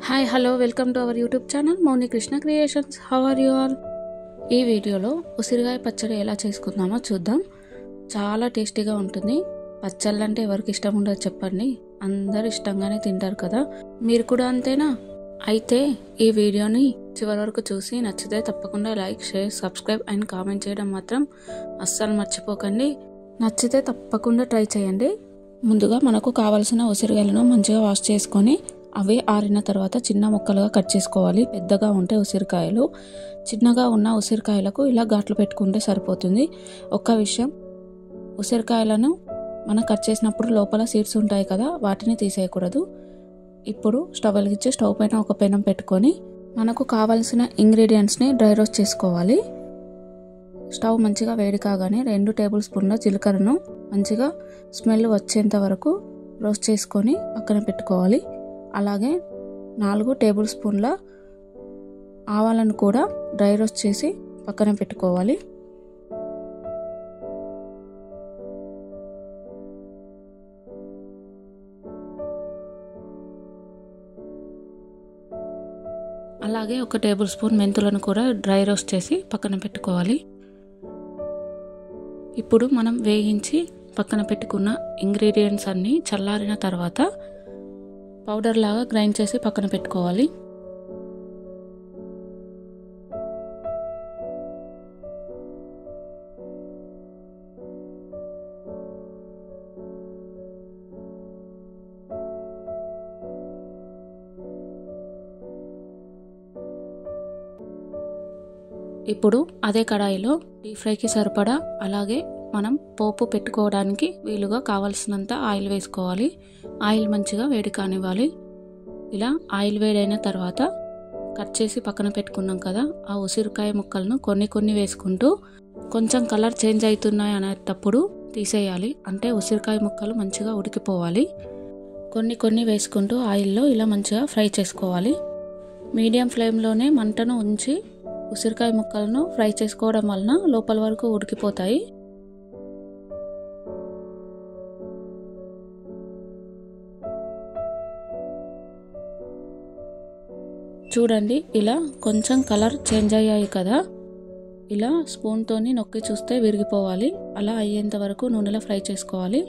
Hi hello welcome to our YouTube channel Mouni Krishna creations. How are you all? ఈ వీడియోలో ఉసిరికాయ పచ్చడి ఎలా చేసుకుందామో చూద్దాం. చాలా టేస్టీగా ఉంటుంది. పచ్చళ్ళు అంటే ఎవరికి ఇష్టం ఉండదు చెప్పండి, అందరు ఇష్టంగానే తింటారు కదా. మీరు కూడా అంతేనా? అయితే ఈ వీడియోని చివరి వరకు చూసి నచ్చితే తప్పకుండా like, share, subscribe and comment చేయడం మాత్రం అస్సలు మర్చిపోకండి. నచ్చితే తప్పకుండా ట్రై చేయండి. ముందుగా మనకు కావలసిన ఉసిరికాయలను మంచిగా వాష్ చేసుకొని అవి ఆరిన తర్వాత చిన్న ముక్కలుగా కట్ చేసుకోవాలి. పెద్దగా ఉంటే ఉసిరికాయలు, చిన్నగా ఉన్న ఉసిరికాయలకు ఇలా ఘాట్లు పెట్టుకుంటే సరిపోతుంది. ఒక్క విషయం, ఉసిరికాయలను మనం కట్ చేసినప్పుడు లోపల సీడ్స్ ఉంటాయి కదా, వాటిని తీసేయకూడదు. ఇప్పుడు స్టవ్ వెలిగించి స్టవ్ పైన ఒక పెనం పెట్టుకొని మనకు కావాల్సిన ఇంగ్రీడియంట్స్ని డ్రై రోస్ట్ చేసుకోవాలి. స్టవ్ మంచిగా వేడి కాగానే 2 టేబుల్ స్పూన్ల జీలకర్రను మంచిగా స్మెల్ వచ్చేంత వరకు రోస్ట్ చేసుకొని పక్కన పెట్టుకోవాలి. అలాగే 4 టేబుల్ స్పూన్ల ఆవాలను కూడా డ్రై రోస్ట్ చేసి పక్కన పెట్టుకోవాలి. అలాగే 1 టేబుల్ స్పూన్ మెంతులను కూడా డ్రై రోస్ట్ చేసి పక్కన పెట్టుకోవాలి. ఇప్పుడు మనం వేయించి పక్కన పెట్టుకున్న ఇంగ్రీడియంట్స్ అన్నీ చల్లారిన తర్వాత పౌడర్ లాగా గ్రైండ్ చేసి పక్కన పెట్టుకోవాలి. ఇప్పుడు అదే కడాయిలో డీప్ ఫ్రైకి సరిపడా, అలాగే మనం పోపు పెట్టుకోవడానికి వీలుగా కావాల్సినంత ఆయిల్ వేసుకోవాలి. ఆయిల్ మంచిగా వేడి కానివ్వాలి. ఇలా ఆయిల్ వేడైన తర్వాత కట్ చేసి పక్కన పెట్టుకున్నాం కదా ఆ ఉసిరికాయ ముక్కలను కొన్ని వేసుకుంటూ కొంచెం కలర్ చేంజ్ అవుతున్నాయి అనేటప్పుడు తీసేయాలి. అంటే ఉసిరికాయ ముక్కలు మంచిగా ఉడికిపోవాలి. కొన్ని వేసుకుంటూ ఆయిల్లో ఇలా మంచిగా ఫ్రై చేసుకోవాలి. మీడియం ఫ్లేమ్లోనే మంటను ఉంచి ఉసిరికాయ ముక్కలను ఫ్రై చేసుకోవడం వలన లోపల వరకు ఉడికిపోతాయి. చూడండి, ఇలా కొంచెం కలర్ చేంజ్ అయ్యాయి కదా, ఇలా స్పూన్తోని నొక్కి చూస్తే విరిగిపోవాలి. అలా అయ్యేంత వరకు నూనెలో ఫ్రై చేసుకోవాలి.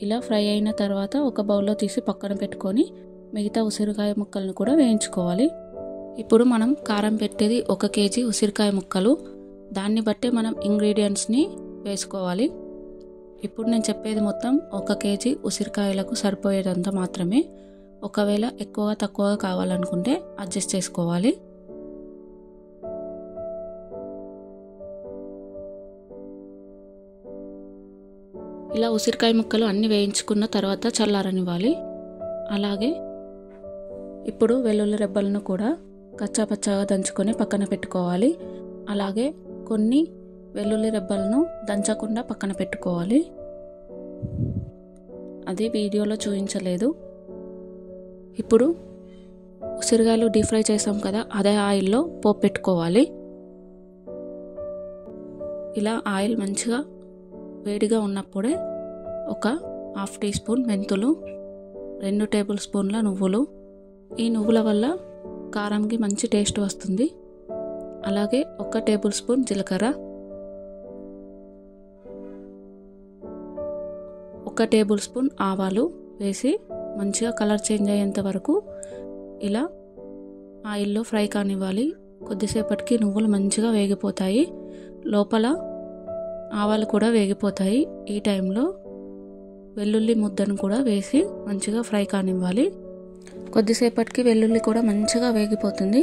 ఇలా ఫ్రై అయిన తర్వాత ఒక బౌల్లో తీసి పక్కన పెట్టుకొని మిగతా ఉసిరికాయ ముక్కలను కూడా వేయించుకోవాలి. ఇప్పుడు మనం కారం పెట్టేది 1 కేజీ ఉసిరికాయ ముక్కలు, దాన్ని బట్టే మనం ఇంగ్రీడియంట్స్ని వేసుకోవాలి. ఇప్పుడు నేను చెప్పేది మొత్తం 1 కేజీ ఉసిరికాయలకు సరిపోయేదంత మాత్రమే. ఒకవేళ ఎక్కువ తక్కువగా కావాలనుకుంటే అడ్జస్ట్ చేసుకోవాలి. ఇలా ఉసిరికాయ ముక్కలు అన్ని వేయించుకున్న తర్వాత చల్లారనివ్వాలి. అలాగే ఇప్పుడు వెల్లుల్లి రెబ్బలను కూడా కచ్చాపచ్చాగా దంచుకొని పక్కన పెట్టుకోవాలి. అలాగే కొన్ని వెల్లుల్లి రెబ్బలను దంచకుండా పక్కన పెట్టుకోవాలి. అది వీడియోలో చూపించలేదు. ఇప్పుడు ఉసిరికాయలు డీప్ ఫ్రై చేసాం కదా, అదే ఆయిల్లో పోపు పెట్టుకోవాలి. ఇలా ఆయిల్ మంచిగా వేడిగా ఉన్నప్పుడే ఒక 1/2 టీ స్పూన్ మెంతులు, 2 టేబుల్ స్పూన్ల నువ్వులు. ఈ నువ్వుల వల్ల కారంకి మంచి టేస్ట్ వస్తుంది. అలాగే 1 టేబుల్ స్పూన్ జీలకర్ర, 1 టేబుల్ స్పూన్ ఆవాలు వేసి మంచిగా కలర్ చేంజ్ అయ్యేంత వరకు ఇలా ఆయిల్లో ఫ్రై కానివ్వాలి. కొద్దిసేపటికి నువ్వులు మంచిగా వేగిపోతాయి, లోపల ఆవాలు కూడా వేగిపోతాయి. ఈ టైంలో వెల్లుల్లి ముద్దను కూడా వేసి మంచిగా ఫ్రై కానివ్వాలి. కొద్దిసేపటికి వెల్లుల్లి కూడా మంచిగా వేగిపోతుంది.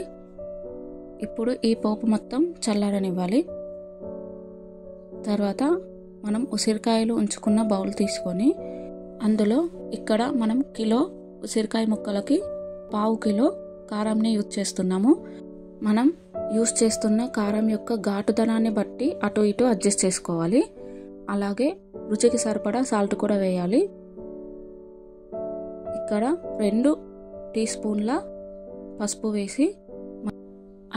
ఇప్పుడు ఈ పోపు మొత్తం చల్లారనివ్వాలి. తర్వాత మనం ఉసిరికాయలు ఉంచుకున్న బౌల్ తీసుకొని అందులో ఇక్కడ మనం కిలో ఉసిరికాయ ముక్కలకి 1/2 కిలో కారంని యూజ్ చేస్తున్నాము. మనం యూజ్ చేస్తున్న కారం యొక్క ఘాటుదనాన్ని బట్టి అటు ఇటు అడ్జస్ట్ చేసుకోవాలి. అలాగే రుచికి సరిపడా సాల్ట్ కూడా వేయాలి. ఇక్కడ 2 టీ స్పూన్ల పసుపు వేసి,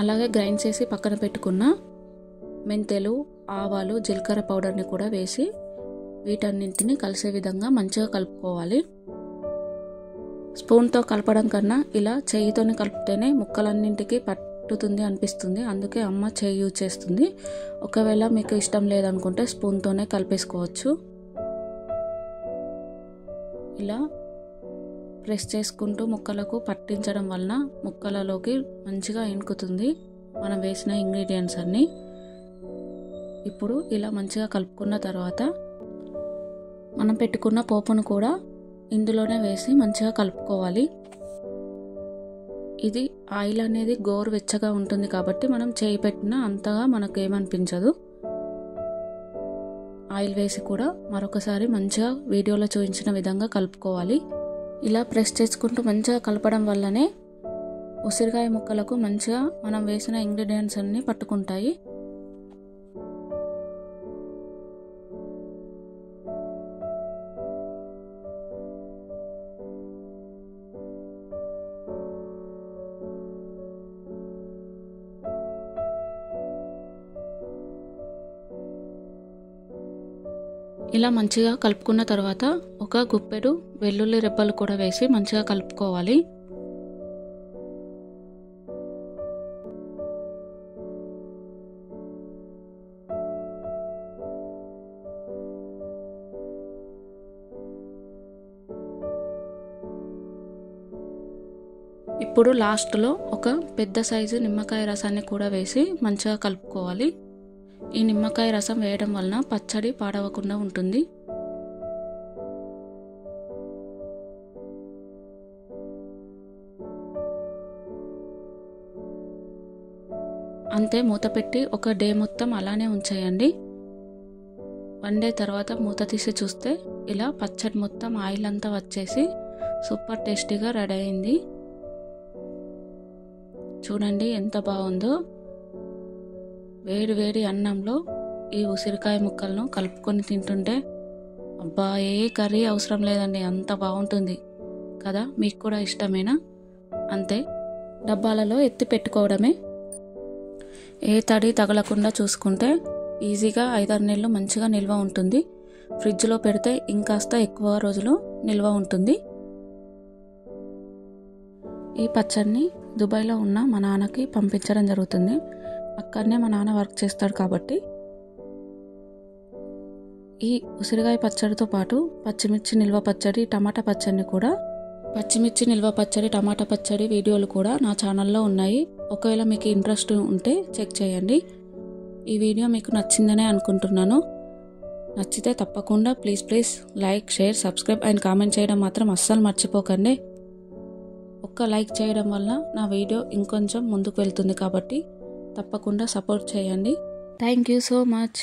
అలాగే గ్రైండ్ చేసి పక్కన పెట్టుకున్న మెంతులు, ఆవాలు, జీలకర్ర పౌడర్ని కూడా వేసి వీటన్నింటిని కలిసే విధంగా మంచిగా కలుపుకోవాలి. స్పూన్తో కలపడం కన్నా ఇలా చేయితోనే కలిపితేనే ముక్కలన్నింటికి పట్టుతుంది అనిపిస్తుంది. అందుకే అమ్మ చేయి యూజ్ చేస్తుంది. ఒకవేళ మీకు ఇష్టం లేదనుకుంటే స్పూన్తోనే కలిపేసుకోవచ్చు. ఇలా ప్రెస్ చేసుకుంటూ ముక్కలకు పట్టించడం వలన ముక్కలలోకి మంచిగా ఇంకుతుంది మనం వేసిన ఇంగ్రీడియంట్స్ అన్నీ. ఇప్పుడు ఇలా మంచిగా కలుపుకున్న తర్వాత మనం పెట్టుకున్న పోపును కూడా ఇందులోనే వేసి మంచిగా కలుపుకోవాలి. ఇది ఆయిల్ అనేది గోరువెచ్చగా ఉంటుంది కాబట్టి మనం చేయి పెట్టినా అంతగా మనకు ఏమనిపించదు. ఆయిల్ వేసి కూడా మరొకసారి మంచిగా వీడియోలో చూపించిన విధంగా కలుపుకోవాలి. ఇలా ప్రెస్ చేసుకుంటూ మంచిగా కలపడం వల్లనే ఉసిరికాయ ముక్కలకు మంచిగా మనం వేసిన ఇంగ్రీడియంట్స్ అన్నీ పట్టుకుంటాయి. ఇలా మంచిగా కలుపుకున్న తర్వాత ఒక గుప్పెడు వెల్లుల్లి రెబ్బలు కూడా వేసి మంచిగా కలుపుకోవాలి. ఇప్పుడు లాస్ట్లో ఒక పెద్ద సైజు నిమ్మకాయ రసాన్ని కూడా వేసి మంచిగా కలుపుకోవాలి. ఈ నిమ్మకాయ రసం వేయడం వలన పచ్చడి పాడవకుండా ఉంటుంది. అంతే, మూత పెట్టి ఒక డే మొత్తం అలానే ఉంచేయండి. 1 డే తర్వాత మూత తీసి చూస్తే ఇలా పచ్చడి మొత్తం ఆయిల్ అంతా వచ్చేసి సూపర్ టేస్టీగా రెడీ అయింది. చూడండి ఎంత బాగుందో. వేడి వేడి అన్నంలో ఈ ఉసిరికాయ ముక్కలను కలుపుకొని తింటుంటే అబ్బా, ఏ కర్రీ అవసరం లేదండి, అంత బాగుంటుంది కదా. మీకు కూడా ఇష్టమేనా? అంతే, డబ్బాలలో ఎత్తి పెట్టుకోవడమే. ఏ తడి తగలకుండా చూసుకుంటే ఈజీగా 5-6 నెలలు మంచిగా నిల్వ ఉంటుంది. ఫ్రిడ్జ్లో పెడితే ఇంకాస్త ఎక్కువ రోజులు నిల్వ ఉంటుంది. ఈ పచ్చడిని దుబాయ్లో ఉన్న మా నాన్నకి పంపించడం జరుగుతుంది. అక్కడనే మా నాన్న వర్క్ చేస్తాడు కాబట్టి ఈ ఉసిరికాయ పచ్చడితో పాటు పచ్చిమిర్చి నిల్వ పచ్చడి, టమాటా పచ్చడిని కూడా పచ్చిమిర్చి నిల్వ పచ్చడి, టమాటా పచ్చడి వీడియోలు కూడా నా ఛానల్లో ఉన్నాయి. ఒకవేళ మీకు ఇంట్రెస్ట్ ఉంటే చెక్ చేయండి. ఈ వీడియో మీకు నచ్చిందనే అనుకుంటున్నాను. నచ్చితే తప్పకుండా please like, share, subscribe and comment చేయడం మాత్రం అస్సలు మర్చిపోకండి. ఒక్క లైక్ చేయడం వల్ల నా వీడియో ఇంకొంచెం ముందుకు వెళ్తుంది కాబట్టి తప్పకుండా సపోర్ట్ చేయండి. Thank you so much.